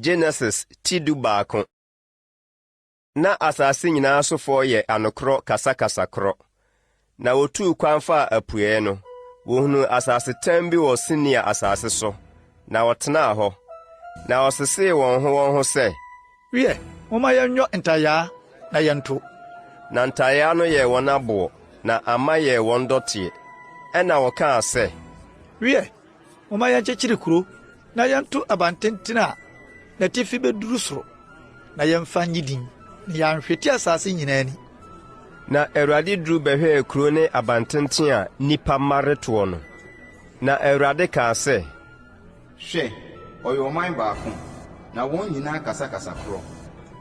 Genesis tidu baako. Na asase nyinaa sofo ye anokro kasakasa kro. Na wotu kwanfa apue no. Wohunu asase tambi wo sinia asase so. Na wotena ho. Na osese won ho se. Wie, moma yenyo ntaya na yento. Na ntaya no ye wonabo na ama ye wondotie. Ena woka se. Wie, moma yenchechiri kuro na yento abantenten a na tifi beduru soro. Na yemfa nyidin. Na yanhweti asase nyina ni. Na Awurade duru behwe kuro ne abantenten a nipa mareto no. Na Awurade ka se. Hwe, oyoman baako. Na won nyina kasakasa kro.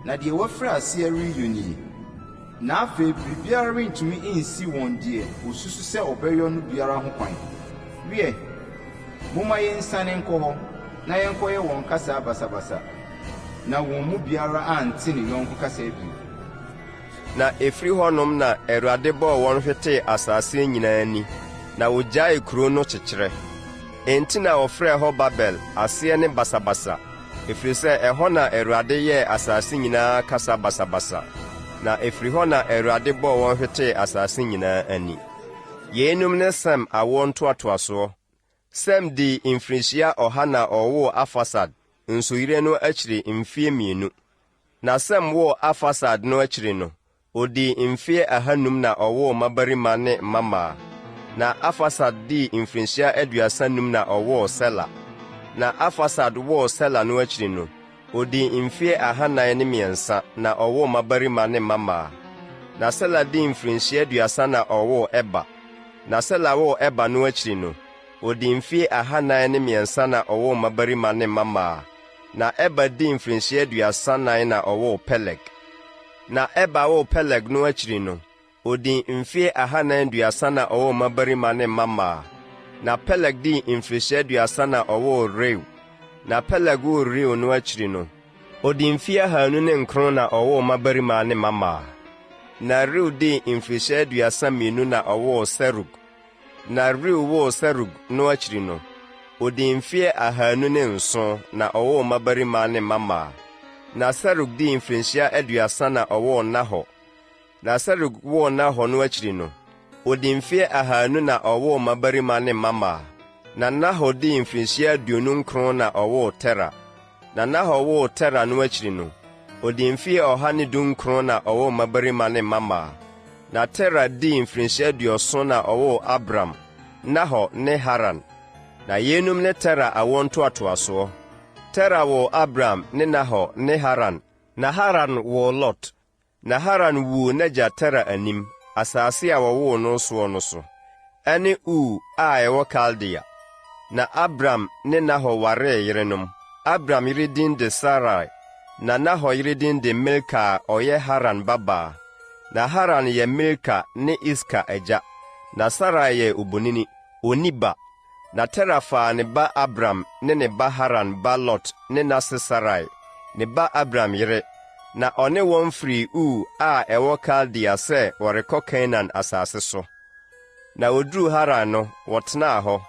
Na de wafra ase ariyuni. Na afe bibiara rentumi ensi won de osusu se obeyo no biara ho kwan. Wie, moma yensane nkɔ hɔ na yenkɔye won kasa basabasa. Na won mu biara ante ne yonko kasa bi. Na efiri hɔnom na Awurade bɔ wɔn hwete asase nyinaa ni. Na wogyae kuro no kyekyere. Enti na wɔfrɛ hɔ Babel ase ne basabasa. Efiri sɛ ɛhɔ na Awurade yɛ asase nyinaa kasa basabasa. Na efiri hɔ na Awurade bɔ wɔn hwete asase nyinaa ani. Yenum ne Sem awo ntoatoaso. Sem di mfirinhyia ɔha na ɔwo Afasad. Nsoyire no akyiri mfie mienu. Na Sem wo Afasad no akyiri no. Odi mfie ahanum na ɔwo mabarima ne mama. Na Afasad di mfirinhyia aduasanum na ɔwo Sela. Na Afasad wo Sela no akyiri no. Odi mfie ahanan ne miɛnsa na ɔwo mabarima ne mama. Na Sela di mfirinhyia aduasa na ɔwo Eba. Na Sela wo Eba no akyiri no. Odi mfie ahanan ne miɛnsa na ɔwo mabarima ne mama. Na Eba di mfirinhyia aduasa nan na ɔwo Peleg. Na Eba wo Peleg no akyiri no. Odi mfie ahanan aduasa na ɔwo mabarima ne mama. Na Peleg di mfirinhyia aduasa na ɔwo Reu. Na Peleg wo Reu no akyiri no. Odi mfie ahanu ne nkron na ɔwo mabarima ne mama. Na Reu di mfirinhyia aduasa mienu na ɔwo Serug. Na Reu wo Serug no akyiri no. Odi mfie ahanu ne nson na ɔwo mabarima ne mama. Na Serug di mfirinhyia aduasa na ɔwo Naho. Na Serug wo Naho no akyiri no. Odi mfie ahanu na ɔwo mabarima ne mama. Na Naho di mfirinhyia aduonu nkron na ɔwo Tera. Na Naho wo Tera no akyiri no. Odi mfie ɔha ne dunkron na ɔwo mabarima ne mama. Na Tera di mfirinhyia aduoson na ɔwo Abram, Naho ne Haran. Na yenum ne Tera awo ntoatoaso. Tera wo Abram ne Naho ne Haran. Na Haran wo Lot. Na Haran wu n'agya Tera anim, asase a wɔwo no so. Ɛne a ɛwɔ Kaldea. Na Abram ne Naho ware yerenom. Abram yere din de Sarai. Na Naho yere din de Milka a ɔyɛ Haran baba. Na Haran yɛ Milka ne Iska agya. Na Sarai yɛ obonini, oniba. Na Tera faa ne ba Abram ne ne ba Haran ba Lot ne nase Sarai, ne ba Abram yere. Na ɔne wɔn firi a ɛwɔ Kaldea sɛ wɔrekɔ Canaan asase so. Na oduru Haran no, wɔtenaa hɔ.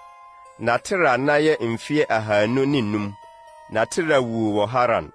Na Tera na yɛ mfie ahanu ne num. Na Tera wuu wɔ Haran.